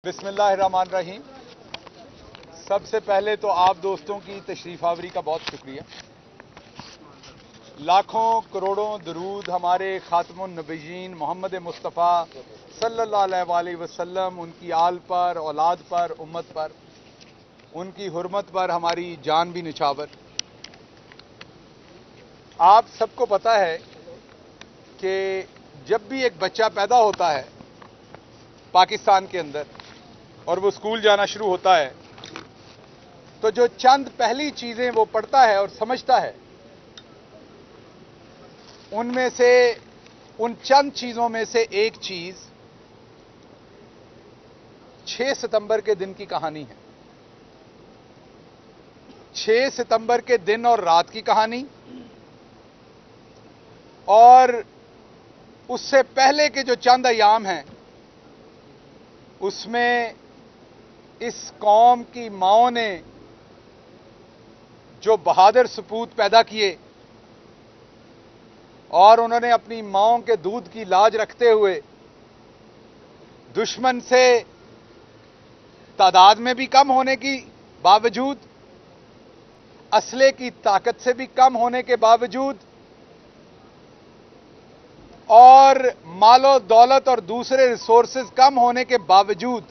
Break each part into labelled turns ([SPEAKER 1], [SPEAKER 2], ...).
[SPEAKER 1] बिस्मिल्लाहिर्रहमानिर्रहीम। सबसे पहले तो आप दोस्तों की तशरीफ आवरी का बहुत शुक्रिया। लाखों करोड़ों दरूद हमारे खातमुन नबीयीन मोहम्मद मुस्तफ़ा सल्लल्लाहु अलैहि वसल्लम, उनकी आल पर, औलाद पर, उम्मत पर, उनकी हुर्मत पर हमारी जान भी निछावर। आप सबको पता है कि जब भी एक बच्चा पैदा होता है पाकिस्तान के अंदर और वो स्कूल जाना शुरू होता है तो जो चंद पहली चीजें वो पढ़ता है और समझता है, उनमें से उन चंद चीजों में से एक चीज 6 सितंबर के दिन की कहानी है। 6 सितंबर के दिन और रात की कहानी, और उससे पहले के जो चंद अयाम हैं उसमें इस कौम की माओं ने जो बहादुर सपूत पैदा किए और उन्होंने अपनी माओं के दूध की लाज रखते हुए दुश्मन से तादाद में भी कम होने की बावजूद, असले की ताकत से भी कम होने के बावजूद और मालो दौलत और दूसरे रिसोर्सेज कम होने के बावजूद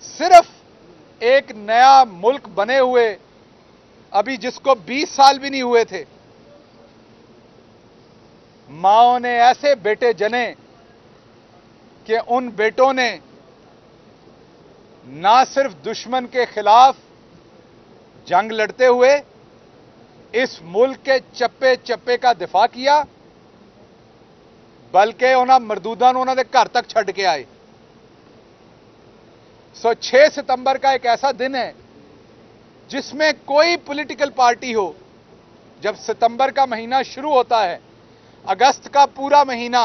[SPEAKER 1] सिर्फ एक नया मुल्क बने हुए, अभी जिसको 20 साल भी नहीं हुए थे, माओं ने ऐसे बेटे जने कि उन बेटों ने ना सिर्फ दुश्मन के खिलाफ जंग लड़ते हुए इस मुल्क के चप्पे चप्पे का दिफा किया, बल्कि उन्हें मरदूदां उन्होंने घर तक छड़ के आए। 6 सितंबर का एक ऐसा दिन है जिसमें कोई पॉलिटिकल पार्टी हो, जब सितंबर का महीना शुरू होता है, अगस्त का पूरा महीना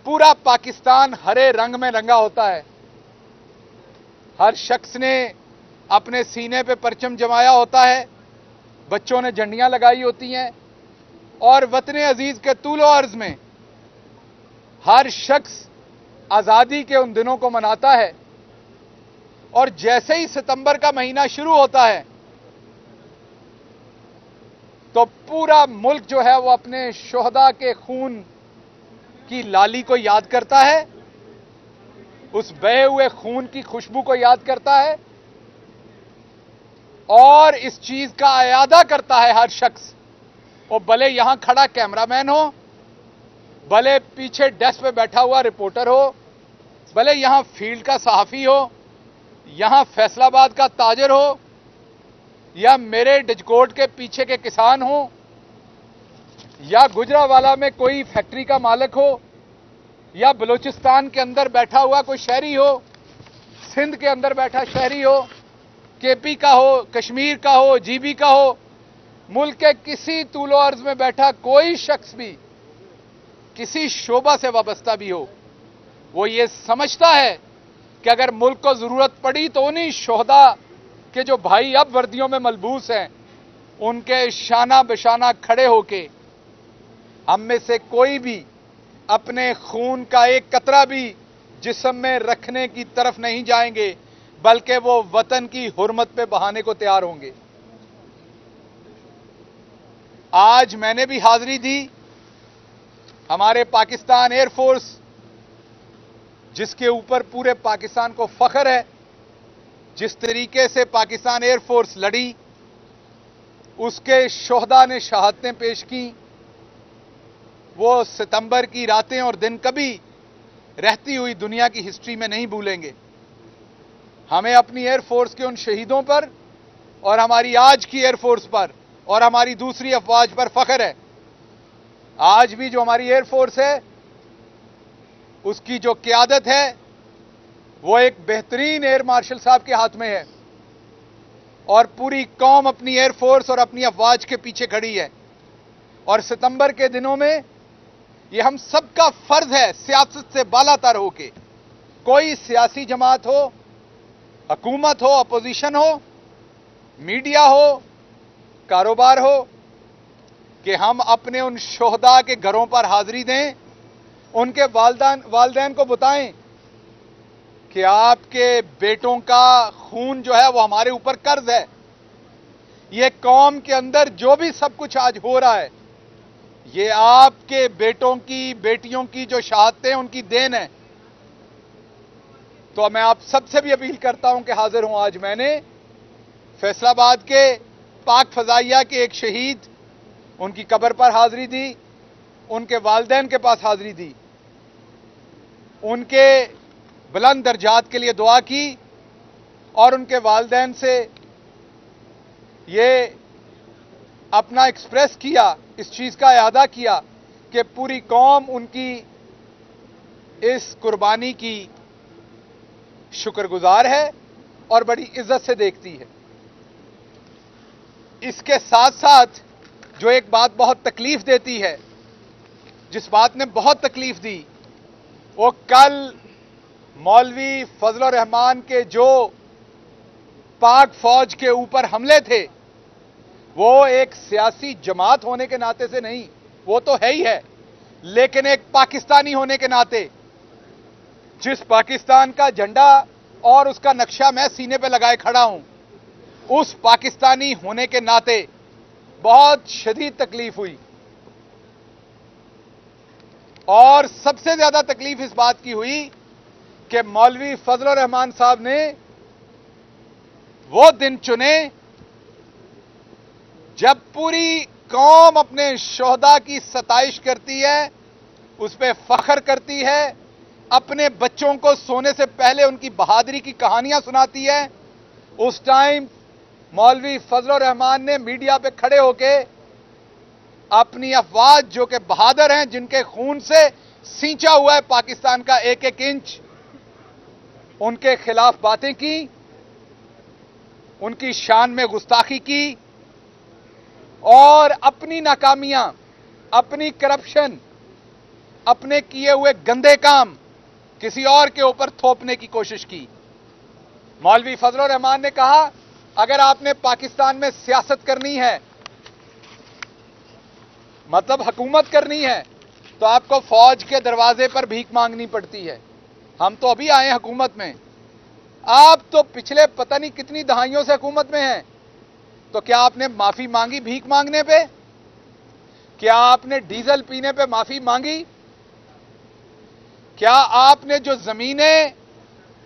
[SPEAKER 1] पूरा पाकिस्तान हरे रंग में रंगा होता है। हर शख्स ने अपने सीने पे परचम जमाया होता है, बच्चों ने झंडियां लगाई होती हैं और वतन अजीज के तूलो अर्ज में हर शख्स आजादी के उन दिनों को मनाता है। और जैसे ही सितंबर का महीना शुरू होता है तो पूरा मुल्क जो है वो अपने शोहदा के खून की लाली को याद करता है, उस बहे हुए खून की खुशबू को याद करता है और इस चीज का अयादा करता है हर शख्स। वो भले यहां खड़ा कैमरामैन हो, भले पीछे डेस्क पे बैठा हुआ रिपोर्टर हो, भले यहां फील्ड का सहाफी हो, यहां फैसलाबाद का ताजर हो, या मेरे डिजकोट के पीछे के किसान हो, या गुजरावाला में कोई फैक्ट्री का मालिक हो, या बलूचिस्तान के अंदर बैठा हुआ कोई शहरी हो, सिंध के अंदर बैठा शहरी हो, केपी का हो, कश्मीर का हो, जीबी का हो, मुल्क के किसी तूलो अर्ज में बैठा कोई शख्स भी किसी शोबा से वाबस्ता भी हो, वो ये समझता है कि अगर मुल्क को जरूरत पड़ी तो उन्हीं शोहदा के जो भाई अब वर्दियों में मलबूस हैं उनके शाना बशाना खड़े होके हम में से कोई भी अपने खून का एक कतरा भी जिस्म में रखने की तरफ नहीं जाएंगे, बल्कि वो वतन की हुर्मत पे बहाने को तैयार होंगे। आज मैंने भी हाजिरी दी हमारे पाकिस्तान एयरफोर्स, जिसके ऊपर पूरे पाकिस्तान को फख्र है। जिस तरीके से पाकिस्तान एयरफोर्स लड़ी, उसके शोहदा ने शहादतें पेश की, वो सितंबर की रातें और दिन कभी रहती हुई दुनिया की हिस्ट्री में नहीं भूलेंगे। हमें अपनी एयरफोर्स के उन शहीदों पर और हमारी आज की एयरफोर्स पर और हमारी दूसरी अफवाज पर फख्र है। आज भी जो हमारी एयरफोर्स है उसकी जो क़यादत है वो एक बेहतरीन एयर मार्शल साहब के हाथ में है और पूरी कौम अपनी एयरफोर्स और अपनी अफवाज के पीछे खड़ी है। और सितंबर के दिनों में ये हम सबका फर्ज है सियासत से बालातर होके, कोई सियासी जमात हो, हुकूमत हो, अपोजिशन हो, मीडिया हो, कारोबार हो, कि हम अपने उन शोहदा के घरों पर हाजिरी दें, उनके वालिदैन को बताएं कि आपके बेटों का खून जो है वो हमारे ऊपर कर्ज है। ये कौम के अंदर जो भी सब कुछ आज हो रहा है, ये आपके बेटों की, बेटियों की जो शहादतें उनकी देन है। तो मैं आप सबसे भी अपील करता हूं कि हाजिर हूं। आज मैंने फैसलाबाद के पाक फजाइया के एक शहीद, उनकी कब्र पर हाजिरी दी, उनके वालिदैन के पास हाजिरी दी, उनके बुलंद दर्जात के लिए दुआ की और उनके वालिदैन से ये अपना एक्सप्रेस किया, इस चीज का इरादा किया कि पूरी कौम उनकी इस कुर्बानी की शुक्रगुजार है और बड़ी इज्जत से देखती है। इसके साथ साथ जो एक बात बहुत तकलीफ देती है, जिस बात ने बहुत तकलीफ दी, वो कल मौलवी फजल रहमान के जो पाक फौज के ऊपर हमले थे, वो एक सियासी जमात होने के नाते से नहीं, वो तो है ही है, लेकिन एक पाकिस्तानी होने के नाते, जिस पाकिस्तान का झंडा और उसका नक्शा मैं सीने पे लगाए खड़ा हूं, उस पाकिस्तानी होने के नाते बहुत शदीद तकलीफ हुई। और सबसे ज्यादा तकलीफ इस बात की हुई कि मौलवी फजल रहमान साहब ने वो दिन चुने जब पूरी कौम अपने शोहदा की सताइश करती है, उस पर फख्र करती है, अपने बच्चों को सोने से पहले उनकी बहादुरी की कहानियां सुनाती है। उस टाइम मौलवी फजल रहमान ने मीडिया पे खड़े होके अपनी अफवाज, जो कि बहादुर हैं, जिनके खून से सींचा हुआ है पाकिस्तान का एक एक इंच, उनके खिलाफ बातें की, उनकी शान में गुस्ताखी की और अपनी नाकामियां, अपनी करप्शन, अपने किए हुए गंदे काम किसी और के ऊपर थोपने की कोशिश की। मौलवी फजल रहमान ने कहा, अगर आपने पाकिस्तान में सियासत करनी है, मतलब हुकूमत करनी है, तो आपको फौज के दरवाजे पर भीख मांगनी पड़ती है। हम तो अभी आए हुकूमत में, आप तो पिछले पता नहीं कितनी दहाइयों से हुकूमत में हैं। तो क्या आपने माफी मांगी भीख मांगने पे? क्या आपने डीजल पीने पे माफी मांगी? क्या आपने जो जमीनें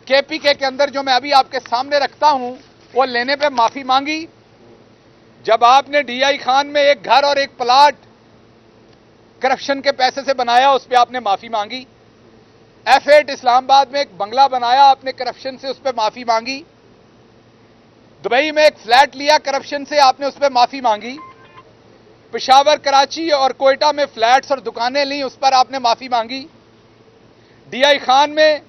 [SPEAKER 1] केपीके के अंदर, जो मैं अभी आपके सामने रखता हूं, वो लेने पे माफी मांगी? जब आपने डीआई खान में एक घर और एक प्लाट करप्शन के पैसे से बनाया, उस पर आपने माफी मांगी? F8 इस्लामाबाद में एक बंगला बनाया आपने करप्शन से, उस पर माफी मांगी? दुबई में एक फ्लैट लिया करप्शन से, आपने उस पर माफी मांगी? पेशावर, कराची और कोयटा में फ्लैट्स और दुकानें ली, उस पर आपने माफी मांगी? डीआई खान में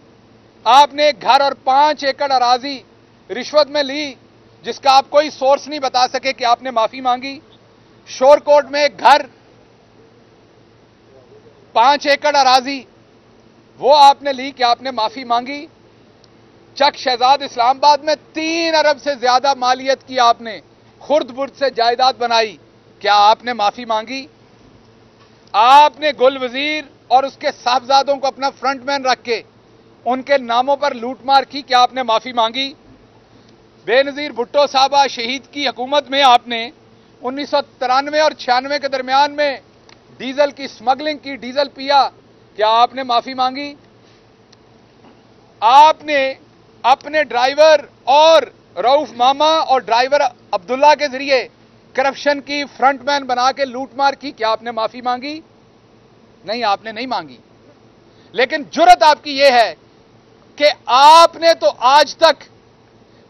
[SPEAKER 1] आपने एक घर और 5 एकड़ अराजी रिश्वत में ली, जिसका आप कोई सोर्स नहीं बता सके, कि आपने माफी मांगी? शोरकोट में एक घर, 5 एकड़ अराजी, वो आपने ली, कि आपने माफी मांगी? चक शहजाद इस्लामाबाद में 3 अरब से ज्यादा मालियत की आपने, खुर्द बुर्द से जायदाद बनाई, क्या आपने माफी मांगी? आपने गुल वजीर और उसके साहबजादों को अपना फ्रंटमैन रख के उनके नामों पर लूटमार की, क्या आपने माफी मांगी? बेनजीर भुट्टो साहबा शहीद की हुकूमत में आपने 1993 और 96 के दरमियान में डीजल की स्मगलिंग की, डीजल पिया, क्या आपने माफी मांगी? आपने अपने ड्राइवर और रऊफ मामा और ड्राइवर अब्दुल्ला के जरिए करप्शन की फ्रंटमैन बना के लूटमार की, क्या आपने माफी मांगी? नहीं, आपने नहीं मांगी। लेकिन जुर्रत आपकी यह है कि आपने तो आज तक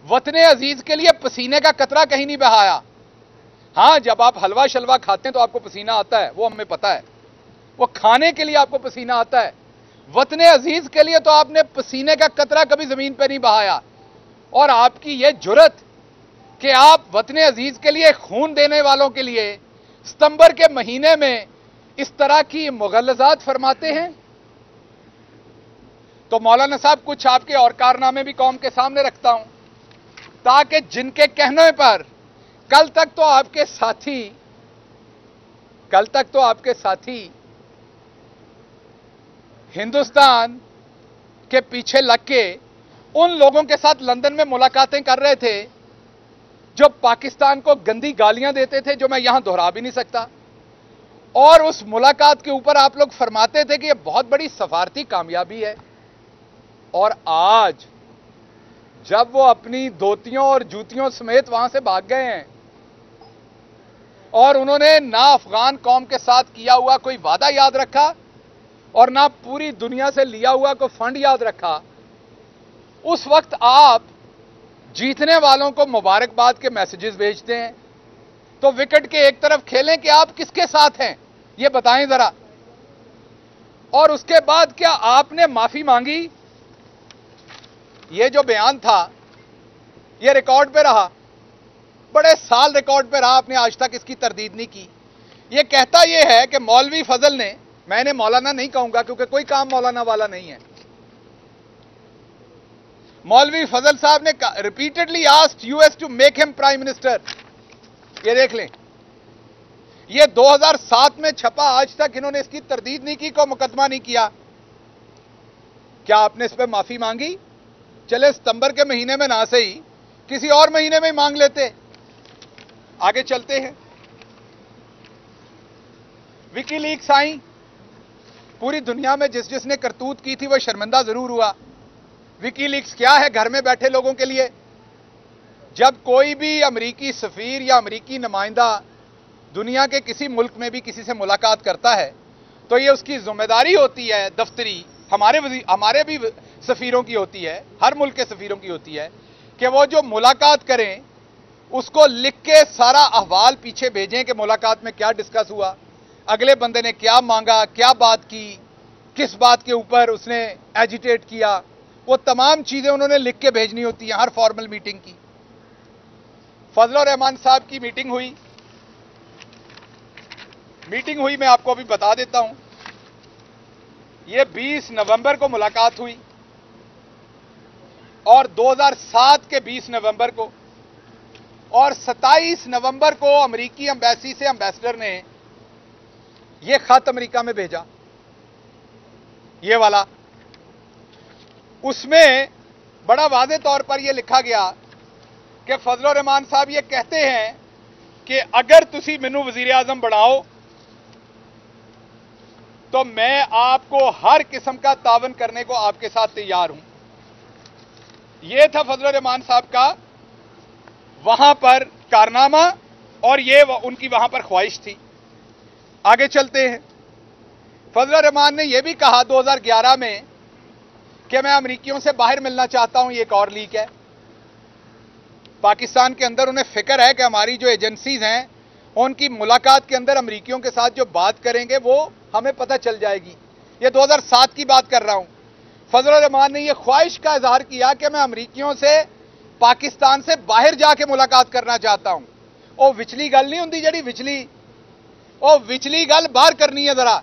[SPEAKER 1] वतने अजीज के लिए पसीने का कतरा कहीं नहीं बहाया। हां, जब आप हलवा शलवा खाते हैं तो आपको पसीना आता है, वो हमें पता है, वो खाने के लिए आपको पसीना आता है। वतने अजीज के लिए तो आपने पसीने का कतरा कभी जमीन पर नहीं बहाया। और आपकी यह जुर्रत कि आप वतने अजीज के लिए खून देने वालों के लिए सितंबर के महीने में इस तरह की मुगल्लजात फरमाते हैं। तो मौलाना साहब, कुछ आपके और कारनामे भी कौम के सामने रखता हूं, ताकि जिनके कहने पर कल तक तो आपके साथी हिंदुस्तान के पीछे लग के उन लोगों के साथ लंदन में मुलाकातें कर रहे थे जो पाकिस्तान को गंदी गालियां देते थे, जो मैं यहां दोहरा भी नहीं सकता। और उस मुलाकात के ऊपर आप लोग फरमाते थे कि यह बहुत बड़ी सफारती कामयाबी है। और आज जब वो अपनी धोतियों और जूतियों समेत वहां से भाग गए हैं और उन्होंने ना अफगान कौम के साथ किया हुआ कोई वादा याद रखा और ना पूरी दुनिया से लिया हुआ कोई फंड याद रखा, उस वक्त आप जीतने वालों को मुबारकबाद के मैसेजेस भेजते हैं। तो विकेट के एक तरफ खेलें कि आप किसके साथ हैं, यह बताएं जरा। और उसके बाद क्या आपने माफी मांगी? यह जो बयान था यह रिकॉर्ड पे रहा, बड़े साल रिकॉर्ड पे रहा, आपने आज तक इसकी तरदीद नहीं की। यह कहता यह है कि मौलवी फजल ने, मैंने मौलाना नहीं कहूंगा क्योंकि कोई काम मौलाना वाला नहीं है, मौलवी फजल साहब ने repeatedly asked US to make him prime minister. ये देख लें, ये 2007 में छपा, आज तक इन्होंने इसकी तरदीद नहीं की, कोई मुकदमा नहीं किया। क्या आपने इस पर माफी मांगी? चले सितंबर के महीने में ना सही किसी और महीने में मांग लेते। आगे चलते हैं। विकीलीक्स आई, पूरी दुनिया में जिस जिसने करतूत की थी वो शर्मिंदा जरूर हुआ। विकीलीक्स क्या है? घर में बैठे लोगों के लिए जब कोई भी अमेरिकी सफीर या अमेरिकी नुमाइंदा दुनिया के किसी मुल्क में भी किसी से मुलाकात करता है तो ये उसकी जिम्मेदारी होती है दफ्तरी, हमारे भी सफीरों की होती है, हर मुल्क के सफीरों की होती है कि वो जो मुलाकात करें उसको लिख के सारा अहवाल पीछे भेजें कि मुलाकात में क्या डिस्कस हुआ, अगले बंदे ने क्या मांगा, क्या बात की, किस बात के ऊपर उसने एजिटेट किया, वो तमाम चीजें उन्होंने लिख के भेजनी होती हैं हर फॉर्मल मीटिंग की। फजलुर रहमान साहब की मीटिंग हुई, मैं आपको अभी बता देता हूं। ये 20 नवंबर को मुलाकात हुई और 2007 के 20 नवंबर को और 27 नवंबर को अमेरिकी एम्बेसी से एम्बेसडर ने यह खत अमेरिका में भेजा, ये वाला। उसमें बड़ा वाज़े तौर पर यह लिखा गया कि फजलुर रहमान साहब ये कहते हैं कि अगर तुसी मैनू वजीर आजम बनाओ तो मैं आपको हर किस्म का तावन करने को आपके साथ तैयार हूं। यह था फजलुर रहमान साहब का वहां पर कारनामा और ये उनकी वहां पर ख्वाहिश थी। आगे चलते हैं। फजलुर रहमान ने यह भी कहा 2011 में कि मैं अमेरिकियों से बाहर मिलना चाहता हूं। ये एक और लीक है। पाकिस्तान के अंदर उन्हें फिक्र है कि हमारी जो एजेंसीज हैं उनकी मुलाकात के अंदर अमेरिकियों के साथ जो बात करेंगे वो हमें पता चल जाएगी। ये 2007 की बात कर रहा हूं। फजलुर रहमान ने यह ख्वाहिश का इजहार किया कि मैं अमेरिकियों से पाकिस्तान से बाहर जाके मुलाकात करना चाहता हूं। वो विचली गल नहीं होंदी जड़ी विचली गल बाहर करनी है जरा।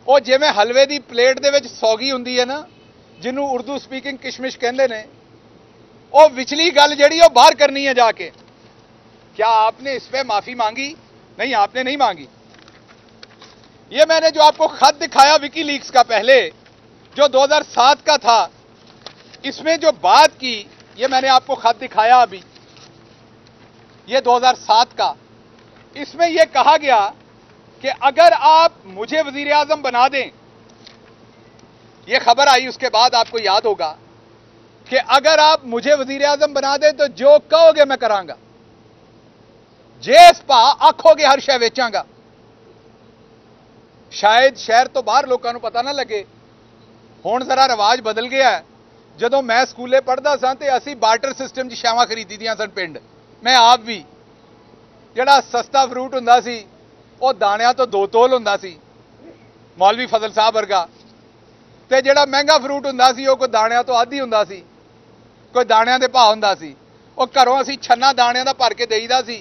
[SPEAKER 1] वो जिवें हलवे की प्लेट दे विच सौगी हुंदी है ना, जिन्हों उर्दू स्पीकिंग किशमिश कहते हैं, वो विचली गल जड़ी वो बाहर करनी है जाके। क्या आपने इस पे माफी मांगी? नहीं, आपने नहीं मांगी। ये मैंने जो आपको खत दिखाया विकीलीक्स का पहले जो 2007 का था, इसमें जो बात की, ये मैंने आपको खत दिखाया अभी, ये 2007 का। इसमें यह कहा गया कि अगर आप मुझे वजीर आजम बना दें, यह खबर आई उसके बाद, आपको याद होगा कि अगर आप मुझे वजीर आजम बना दें तो जो कहोगे मैं करांगा, जेस भा आखोगे हर शय वेचांगा। शायद शहर तो बाहर लोगों को पता ना लगे, हुण जरा रिवाज बदल गया है। जदों मैं स्कूले पढ़दा सां ते असीं बार्टर सिस्टम च छावां खरीदी दियां सन पिंड, मैं आप भी। जिहड़ा सस्ता फ्रूट हुंदा सी ਉਹ दाणियां तो 2 तोल हुंदा सी, मौलवी फजल साहब वर्गा, ते जिहड़ा महंगा फ्रूट हुंदा सी ਉਹ कोई दाणियां तो आधी हुंदा सी, कोई दाणियां दे भाव हुंदा सी। ਉਹ घरों असीं छन्ना दाणियां दा भर के देईदा सी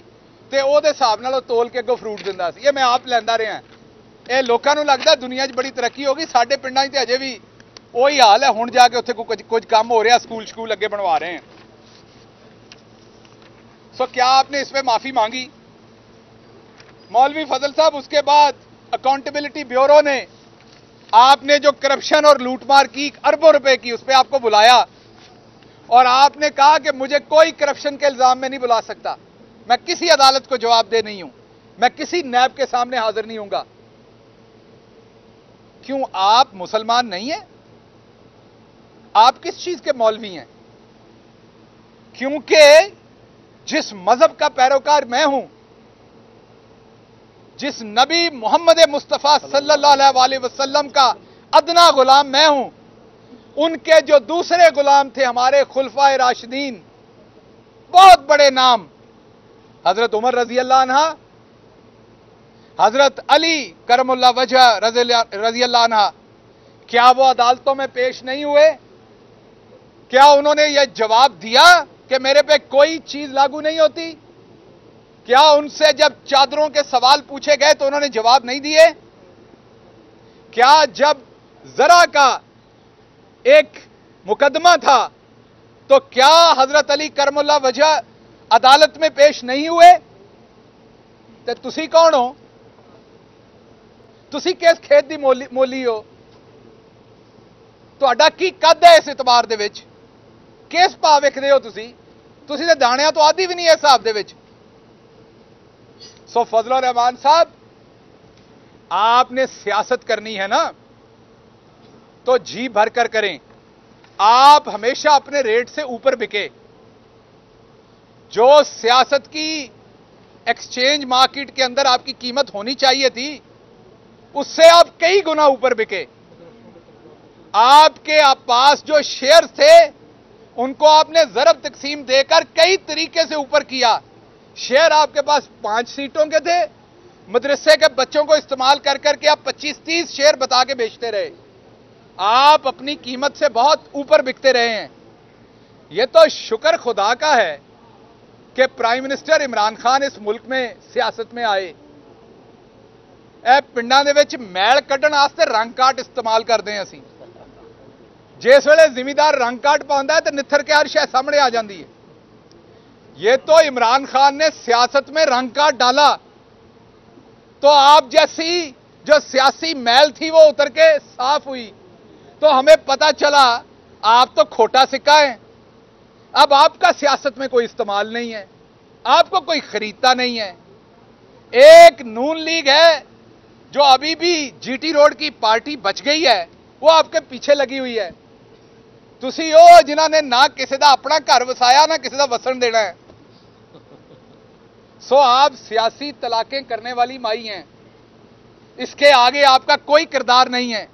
[SPEAKER 1] ते ਉਹਦੇ हिसाब नाल तोल के अगों फ्रूट दिंदा सी। ये मैं आप लैंदा रहा। ਇਹ ਲੋਕਾਂ ਨੂੰ ਲੱਗਦਾ दुनिया 'ਚ बड़ी तरक्की हो गई, ਸਾਡੇ ਪਿੰਡਾਂ 'ਚ ਤੇ ਅਜੇ ਵੀ ਉਹੀ हाल है। ਹੁਣ ਜਾ ਕੇ ਉੱਥੇ कुछ काम हो रहा, स्कूल अगे बनवा रहे हैं। सो क्या आपने इस पर माफी मांगी? मौलवी फजल साहब, उसके बाद अकाउंटेबिलिटी ब्यूरो ने आपने जो करप्शन और लूटमार की अरबों रुपए की, उस पर आपको बुलाया और आपने कहा कि मुझे कोई करप्शन के इल्जाम में नहीं बुला सकता, मैं किसी अदालत को जवाबदेह नहीं हूं, मैं किसी नैब के सामने हाजिर नहीं होऊंगा। क्यों आप मुसलमान नहीं हैं? आप किस चीज के मौलवी हैं? क्योंकि जिस मजहब का पैरोकार मैं हूं, जिस नबी मोहम्मद मुस्तफा सल्लल्लाहु अलैहि वसल्लम का अदना गुलाम मैं हूं, उनके जो दूसरे गुलाम थे हमारे खुलफाए राशिदीन, बहुत बड़े नाम, हजरत उमर रजी अल्लाह अन्हा, हजरत अली करमुल्लाह वजह रजी अल्लाह अन्हा, क्या वो अदालतों में पेश नहीं हुए? क्या उन्होंने यह जवाब दिया कि मेरे पे कोई चीज लागू नहीं होती? क्या उनसे जब चादरों के सवाल पूछे गए तो उन्होंने जवाब नहीं दिए? क्या जब जरा का एक मुकदमा था तो क्या हजरत अली करमुल्लाह वजह अदालत में पेश नहीं हुए? तो तुसी कौन हो? तुसी किस खेत दी मोली हो? ਤੁਹਾਡਾ ਕੀ ਕੱਦ ਹੈ ਇਸ ਇਤਬਾਰ ਦੇ ਵਿੱਚ? ਕਿਸ ਭਾਅ ਵੇਖਦੇ ਹੋ ਤੁਸੀਂ? ਤੁਸੀਂ ਤੇ ਦਾਣਿਆਂ ਤੋਂ ਆਦੀ ਵੀ ਨਹੀਂ ਇਸ ਹਿਸਾਬ ਦੇ ਵਿੱਚ। सो फजलुर रहमान साहब, आपने सियासत करनी है ना तो जी भर कर करें। आप हमेशा अपने रेट से ऊपर बिके। जो सियासत की एक्सचेंज मार्केट के अंदर आपकी कीमत होनी चाहिए थी, उससे आप कई गुना ऊपर बिके। आपके पास जो शेयर्स थे उनको आपने जरब तकसीम देकर कई तरीके से ऊपर किया। शेयर आपके पास 5 सीटों के थे, मदरसे के बच्चों को इस्तेमाल कर करके आप 25-30 शेयर बता के बेचते रहे। आप अपनी कीमत से बहुत ऊपर बिकते रहे हैं। यह तो शुक्र खुदा का है कि प्राइम मिनिस्टर इमरान खान इस मुल्क में सियासत में आए। ए पिंडां दे विच मैल कड्ढण वास्ते रंग काट इस्तेमाल करते हैं असीं। जिस वेले जिमीदार रंग काट पाउंदा है तो निथर के हर शय सामने आ जाती है। ये तो इमरान खान ने सियासत में रंग काट डाला तो आप जैसी जो सियासी मैल थी वो उतर के साफ हुई। तो हमें पता चला आप तो खोटा सिक्का है। अब आपका सियासत में कोई इस्तेमाल नहीं है, आपको कोई खरीदता नहीं है। एक नून लीग है जो अभी भी जीटी रोड की पार्टी बच गई है, वो आपके पीछे लगी हुई है। तुसी ओ जिन्होंने ना किसी का अपना घर वसाया ना किसी का वसन देना है। सो आप सियासी तलाकें करने वाली माई हैं, इसके आगे आपका कोई किरदार नहीं है।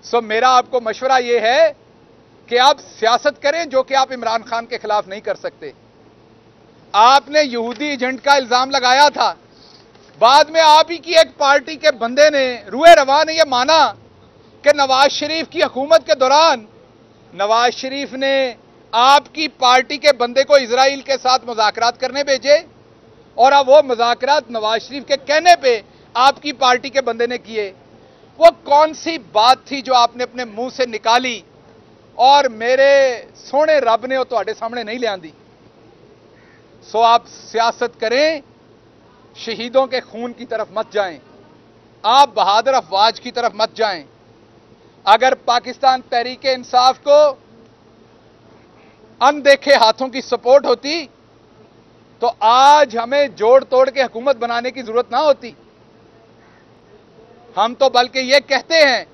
[SPEAKER 1] सो मेरा आपको मशवरा यह है कि आप सियासत करें जो कि आप इमरान खान के खिलाफ नहीं कर सकते। आपने यहूदी एजेंट का इल्जाम लगाया था, बाद में आप ही की एक पार्टी के बंदे ने रूए रवा ने यह माना कि नवाज शरीफ की हुकूमत के दौरान नवाज शरीफ ने आपकी पार्टी के बंदे को इजराइल के साथ मुज़ाकरात करने भेजे और अब वो मुज़ाकरात नवाज शरीफ के कहने पे आपकी पार्टी के बंदे ने किए। वो कौन सी बात थी जो आपने अपने मुंह से निकाली और मेरे सोने रब ने वो तुम्हारे सामने नहीं ले आंदी? सो आप सियासत करें, शहीदों के खून की तरफ मत जाएं, आप बहादुर अफवाज की तरफ मत जाएं। अगर पाकिस्तान तहरीक इंसाफ को अनदेखे हाथों की सपोर्ट होती तो आज हमें जोड़ तोड़ के हुकूमत बनाने की जरूरत ना होती। हम तो बल्कि ये कहते हैं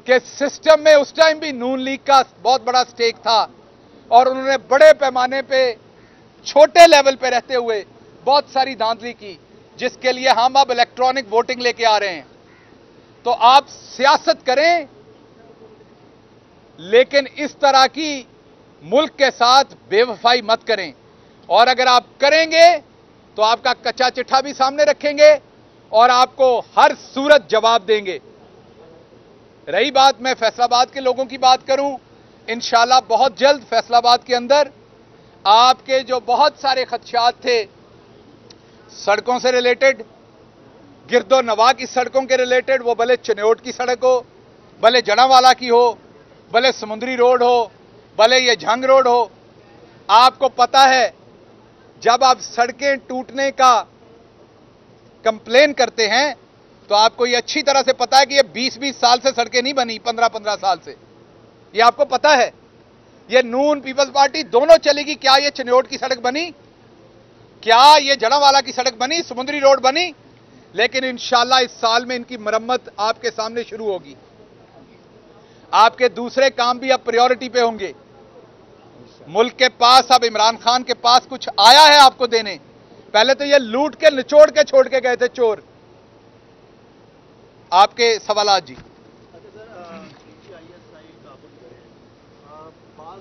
[SPEAKER 1] कि सिस्टम में उस टाइम भी नून लीग का बहुत बड़ा स्टेक था और उन्होंने बड़े पैमाने पे छोटे लेवल पे रहते हुए बहुत सारी धांधली की, जिसके लिए हम अब इलेक्ट्रॉनिक वोटिंग लेके आ रहे हैं। तो आप सियासत करें, लेकिन इस तरह की मुल्क के साथ बेवफाई मत करें। और अगर आप करेंगे तो आपका कच्चा चिट्ठा भी सामने रखेंगे और आपको हर सूरत जवाब देंगे। रही बात मैं फैसलाबाद के लोगों की बात करूं, इंशाल्लाह बहुत जल्द फैसलाबाद के अंदर आपके जो बहुत सारे खदशात थे सड़कों से रिलेटेड, गिरदो नवा की सड़कों के रिलेटेड, वो भले चनोट की सड़क हो, भले जड़ावाला की हो, भले समुद्री रोड हो, भले ये झंग रोड हो। आपको पता है जब आप सड़कें टूटने का कंप्लेन करते हैं तो आपको ये अच्छी तरह से पता है कि ये 20-20 साल से सड़कें नहीं बनी, 15-15 साल से, ये आपको पता है। ये नून पीपल्स पार्टी दोनों चलेगी। क्या ये चिन्योट की सड़क बनी? क्या ये जड़ावाला की सड़क बनी? समुद्री रोड बनी? लेकिन इंशाल्लाह इस साल में इनकी मरम्मत आपके सामने शुरू होगी। आपके दूसरे काम भी अब प्रायोरिटी पे होंगे। मुल्क के पास अब इमरान खान के पास कुछ आया है आपको देने। पहले तो ये लूट के निचोड़ के छोड़ के गए थे चोर। आपके सवालात जी।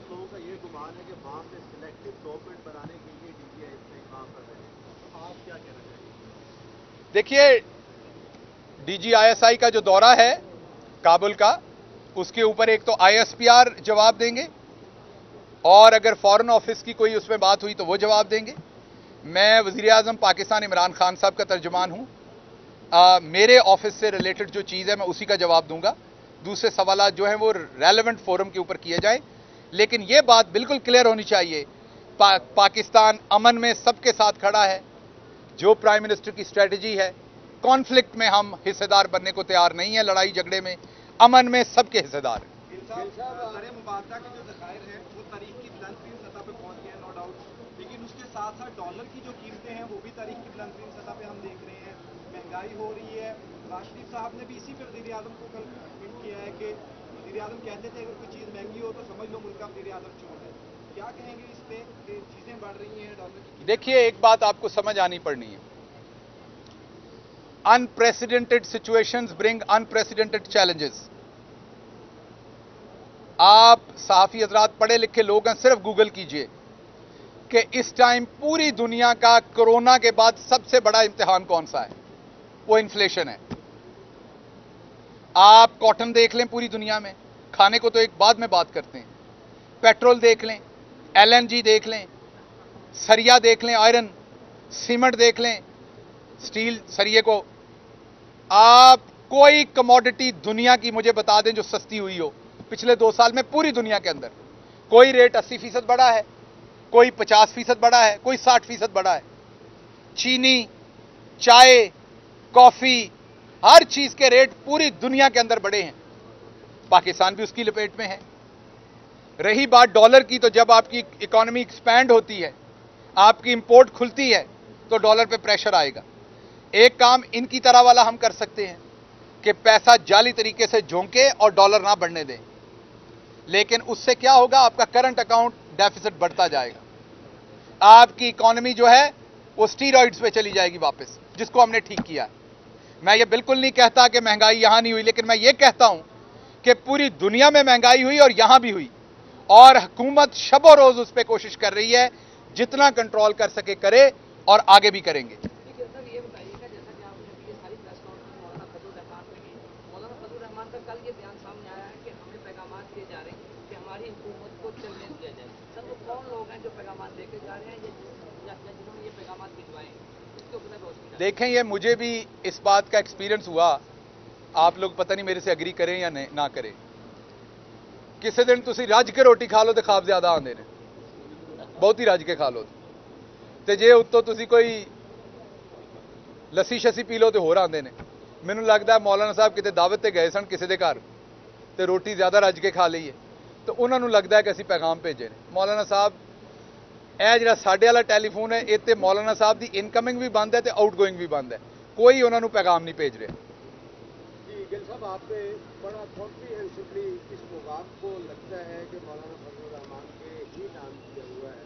[SPEAKER 2] लोगों का ये गुमान है कि वहां पे सिलेक्टिव गवर्नमेंट बनाने के लिए डीजीआईएसआई काम कर रहे हैं, तो आप क्या कहना चाहेंगे?
[SPEAKER 1] देखिए, डीजीआईएसआई का जो दौरा है काबुल का, उसके ऊपर एक तो आईएसपीआर जवाब देंगे और अगर फॉरेन ऑफिस की कोई उसमें बात हुई तो वो जवाब देंगे। मैं वज़ीर-ए-आज़म पाकिस्तान इमरान खान साहब का तर्जुमान हूं। मेरे ऑफिस से रिलेटेड जो चीज़ है मैं उसी का जवाब दूंगा। दूसरे सवालात जो हैं वो रेलेवेंट फोरम के ऊपर किए जाए। लेकिन ये बात बिल्कुल क्लियर होनी चाहिए, पाकिस्तान अमन में सबके साथ खड़ा है। जो प्राइम मिनिस्टर की स्ट्रेटजी है, कॉन्फ्लिक्ट में हम हिस्सेदार बनने को तैयार नहीं है, लड़ाई झगड़े में, अमन में सबके हिस्सेदार हैं।
[SPEAKER 2] मुबारका के जो ज़खायर हैं वो तारीख की बुलंदतरीन सतह पे पहुंच गए हैं, नो डाउट, लेकिन उसके साथ साथ डॉलर की जो कीमतें हैं वो भी तारीख की बुलंदतरीन सतह पे हम देख रहे हैं। महंगाई हो रही है। नवाज शरीफ साहब ने भी इसी पर वज़ीर आज़म को कल ट्वीट किया है कि वज़ीर आज़म कहते थे अगर कोई चीज़ महंगी हो तो समझ लो मुल्क का वज़ीर आज़म चोर है। क्या कहेंगे इस पे कि चीज़ें बढ़ रही हैं डॉलर की?
[SPEAKER 1] देखिए, एक बात आपको समझ आनी पड़नी है, unprecedented situations bring unprecedented challenges. आप सहाफी हजरात पढ़े लिखे लोग हैं, सिर्फ गूगल कीजिए कि इस टाइम पूरी दुनिया का कोरोना के बाद सबसे बड़ा इम्तिहान कौन सा है? वो इन्फ्लेशन है। आप कॉटन देख लें पूरी दुनिया में, खाने को तो एक बाद में बात करते हैं, पेट्रोल देख लें, एलएनजी देख लें, सरिया देख लें, आयरन, सीमेंट देख लें, स्टील सरिये को, आप कोई कमोडिटी दुनिया की मुझे बता दें जो सस्ती हुई हो पिछले 2 साल में पूरी दुनिया के अंदर। कोई रेट 80% बढ़ा है, कोई 50% बढ़ा है, कोई 60% बढ़ा है। चीनी, चाय, कॉफी, हर चीज के रेट पूरी दुनिया के अंदर बढ़े हैं। पाकिस्तान भी उसकी लपेट में है। रही बात डॉलर की, तो जब आपकी इकोनॉमी एक्सपैंड होती है, आपकी इंपोर्ट खुलती है, तो डॉलर पे प्रेशर आएगा। एक काम इनकी तरह वाला हम कर सकते हैं कि पैसा जाली तरीके से झोंके और डॉलर ना बढ़ने दें, लेकिन उससे क्या होगा? आपका करंट अकाउंट डेफिसिट बढ़ता जाएगा। आपकी इकोनॉमी जो है वो स्टीरॉइड्स पे चली जाएगी वापस, जिसको हमने ठीक किया है। मैं ये बिल्कुल नहीं कहता कि महंगाई यहां नहीं हुई, लेकिन मैं ये कहता हूं कि पूरी दुनिया में महंगाई हुई और यहां भी हुई, और हुकूमत शबो रोज उस पर कोशिश कर रही है, जितना कंट्रोल कर सके करे, और आगे भी करेंगे।
[SPEAKER 3] कल ये बयान सामने आया है कि हमें पैगामात दिए जा रहे हैं कि हमारी हुकूमत को चलने दिया जाए। सर, वो कौन लोग हैं जो पैगामात लेके जा रहे हैं या जिन्होंने ये पैगामात भिजवाए हैं? इसके ऊपर रोशनी डालें।
[SPEAKER 1] देखें, ये मुझे भी इस बात का एक्सपीरियंस हुआ। आप लोग पता नहीं मेरे से एग्री करें या ना करें। किसी दिन तुसी रज के रोटी खा लो तो खाब ज्यादा आंदे ने, बहुत ही रज के खा लो तो जे उत्तों तुसी कोई लस्सी शस्सी पी लो तो होर आंदे ने। मैनूं लगदा मौलाना साहब किते दावत ते गए सन किसी दे घर ते रोटी ज्यादा रज के खा ली है, तो उन्होंने लगता है कि असीं पैगाम भेजे ने। मौलाना साहब, यह जिहड़ा साडे वाला टैलीफोन है, इत्ते मौलाना साहब की इनकमिंग भी बंद है तो आउटगोइंग भी बंद है, कोई उन्होंने पैगाम नहीं भेज रहा।
[SPEAKER 2] जी गिल साहब, आपने बड़ा कॉम्प्रीहेंसिवली इस प्रोग्राम को लगता है कि मौलाना फजलुर रहमान के ही नाम किया हुआ है,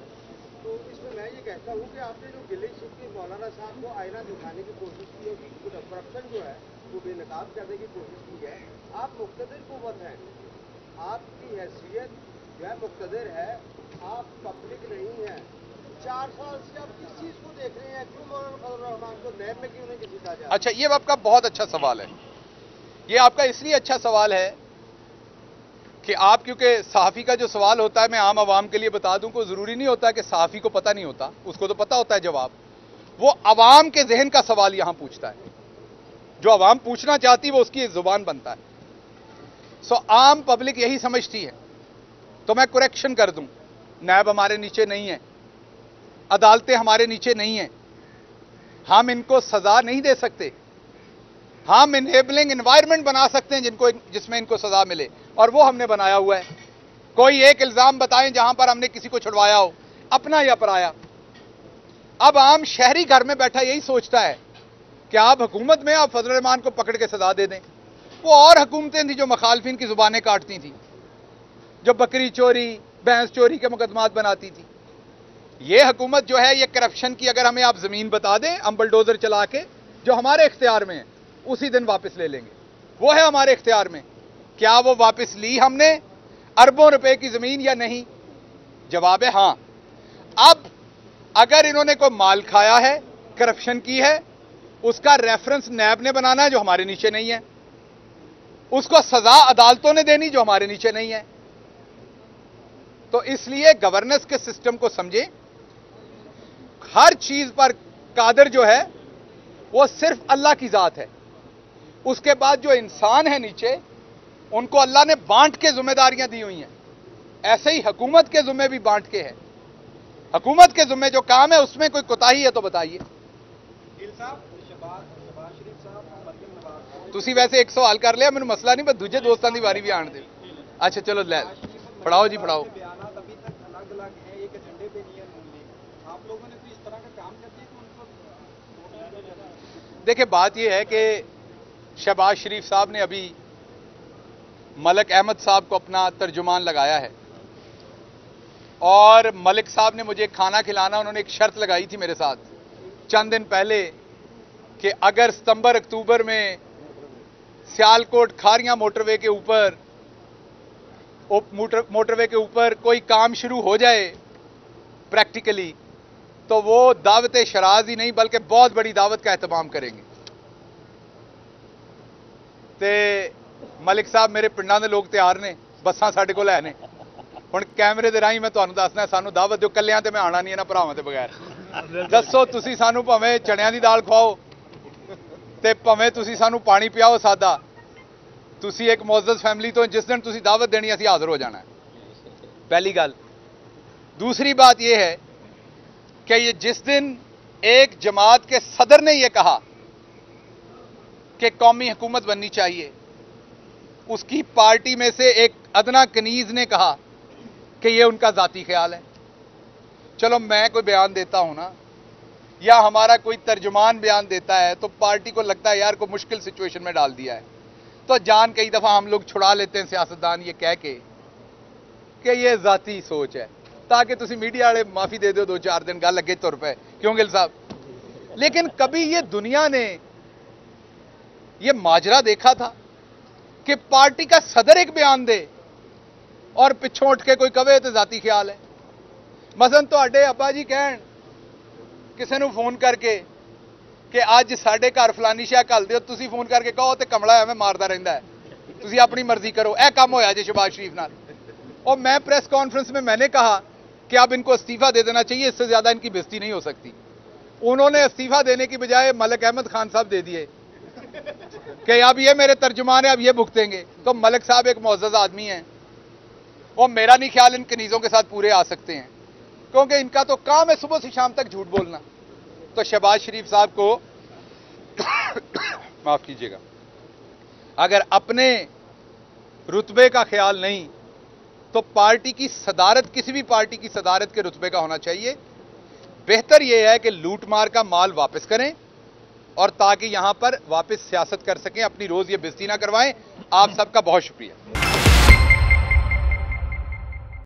[SPEAKER 2] तो इसमें मैं ये कहता हूँ कि आपने जो गिले शिकवे मौलाना साहब को आईना दिखाने की कोशिश की है, करप्शन जो है वो बेनकाब करने की कोशिश की है। आप मुक़्तदिर कुव्वत हैं, आपकी हैसियत जो है मुक़्तदिर है, आप पब्लिक नहीं है। 4 साल से आप किस चीज़ को देख रहे हैं? क्यों मौलाना फजलुर रहमान को नैब में क्यों नहीं घसीटा जा रहा?
[SPEAKER 1] अच्छा, ये आपका बहुत अच्छा सवाल है। ये आपका इसलिए अच्छा सवाल है कि आप, क्योंकि सहाफ़ी का जो सवाल होता है, मैं आम आवाम के लिए बता दूं को ज़रूरी नहीं होता कि सहाफ़ी को पता नहीं होता, उसको तो पता होता है जवाब। वो अवाम के जहन का सवाल यहां पूछता है, जो अवाम पूछना चाहती है वो उसकी जुबान बनता है। सो आम पब्लिक यही समझती है। तो मैं करेक्शन कर दूं, नैब हमारे नीचे नहीं है, अदालतें हमारे नीचे नहीं है, हम इनको सजा नहीं दे सकते। हम इनेबलिंग एनवायरनमेंट बना सकते हैं जिसमें इनको सजा मिले, और वो हमने बनाया हुआ है। कोई एक इल्जाम बताएं जहां पर हमने किसी को छुड़वाया हो, अपना या पराया। अब आम शहरी घर में बैठा यही सोचता है कि आप हुकूमत में आप फजल रहमान को पकड़ के सजा दे दें। वो और हुकूमतें थी जो मुखालफिन की जुबानें काटती थी, जो बकरी चोरी भैंस चोरी के मुकदमात बनाती थी। ये हुकूमत जो है ये करप्शन की, अगर हमें आप जमीन बता दें हम बुलडोजर चला के जो हमारे इख्तियार में है उसी दिन वापस ले लेंगे। वो है हमारे इख्तियार में। क्या वो वापस ली हमने अरबों रुपए की जमीन या नहीं? जवाब है हां। अब अगर इन्होंने कोई माल खाया है, करप्शन की है, उसका रेफरेंस नैब ने बनाना है जो हमारे नीचे नहीं है, उसको सजा अदालतों ने देनी जो हमारे नीचे नहीं है। तो इसलिए गवर्नेंस के सिस्टम को समझें। हर चीज पर कादर जो है वो सिर्फ अल्लाह की जात है। उसके बाद जो इंसान है नीचे, उनको अल्लाह ने बांट के जिम्मेदारियां दी हुई हैं। ऐसे ही हुकूमत के जिम्मे भी बांट के है। हुकूमत के जिम्मे जो काम है उसमें कोई कोताही है तो बताइए। तुसी वैसे एक सवाल कर लिया, मैंने मसला नहीं, बस दूजे दोस्तों की वारी भी आने दे। अच्छा चलो लै पढ़ाओ जी पढ़ाओ। देखिए बात यह है कि शहबाज शरीफ साहब ने अभी मलिक अहमद साहब को अपना तर्जुमान लगाया है, और मलिक साहब ने मुझे खाना खिलाना, उन्होंने एक शर्त लगाई थी मेरे साथ चंद दिन पहले कि अगर सितंबर अक्टूबर में सियालकोट खारियां मोटरवे के ऊपर कोई काम शुरू हो जाए प्रैक्टिकली, तो वो दावत शराज ही नहीं बल्कि बहुत बड़ी दावत का एहतमाम करेंगे। ते मलिक साहब मेरे पिंडां दे लोग तैयार ने, बसां साडे कोल है ने। हुण कैमरे दे राहीं मैं तुहानूं दसना, सानूं दावत दिओ, कल्लियां ते मैं आना नहीं इन्हां भरावां दे बगैर। दसो तुसीं सानूं भावें चणियां दी दाल खवाओ ते भावें तुसीं सानूं पानी पियाओ सादा, तुसीं एक मुअज़्ज़ज़ फैमिली तो जिस दिन तुसीं दावत देनी असीं हाज़र हो जाना है। पहली गल। दूसरी बात यह है कि ये जिस दिन एक जमात के सदर ने यह कहा कि कौमी हुकूमत बननी चाहिए, उसकी पार्टी में से एक अदना कनीज ने कहा कि यह उनका जाती ख्याल है। चलो मैं कोई बयान देता हूं ना, या हमारा कोई तर्जुमान बयान देता है, तो पार्टी को लगता है यार को मुश्किल सिचुएशन में डाल दिया है, तो जान कई दफा हम लोग छुड़ा लेते हैं सियासतदान ये कह के कि ये जाती सोच है, ताकि तुसी मीडिया वाले माफी दे दो 2-4 दिन गल अगे तुर पे। क्यों गिल साहब? लेकिन कभी ये दुनिया ने ये माजरा देखा था कि पार्टी का सदर एक बयान दे और पिछों उठ के कोई कवे तो जाती ख्याल है? मसलन तुहाडे अब्बा जी कहन किसी नूं फोन करके कि अज साडे घर फलानी शह घल दिओ, तुसीं फोन करके कहो तो कमला एवें मारदा रहिंदा है, तुसीं अपनी मर्जी करो। यह काम होया जी शहबाज शरीफ नाल। और मैं प्रेस कॉन्फ्रेंस में मैंने कहा कि अब इनको इस्तीफा दे देना चाहिए, इससे ज्यादा इनकी बेइज्जती नहीं हो सकती। उन्होंने इस्तीफा देने की बजाय मलिक अहमद खान साहब दे दिए कि अब ये मेरे तर्जुमान है, अब ये भुगतेंगे। तो मलिक साहब एक मुअज़्ज़ज़ आदमी हैं, और मेरा नहीं ख्याल इन कनीज़ों के साथ पूरे आ सकते हैं, क्योंकि इनका तो काम है सुबह से शाम तक झूठ बोलना। तो शहबाज शरीफ साहब को माफ कीजिएगा, अगर अपने रुतबे का ख्याल नहीं तो पार्टी की सदारत, किसी भी पार्टी की सदारत के रुतबे का होना चाहिए। बेहतर यह है कि लूट मार का माल वापस करें, और ताकि यहां पर वापस सियासत कर सकें, अपनी रोज ये बेइज्जती ना करवाएं। आप सबका बहुत शुक्रिया।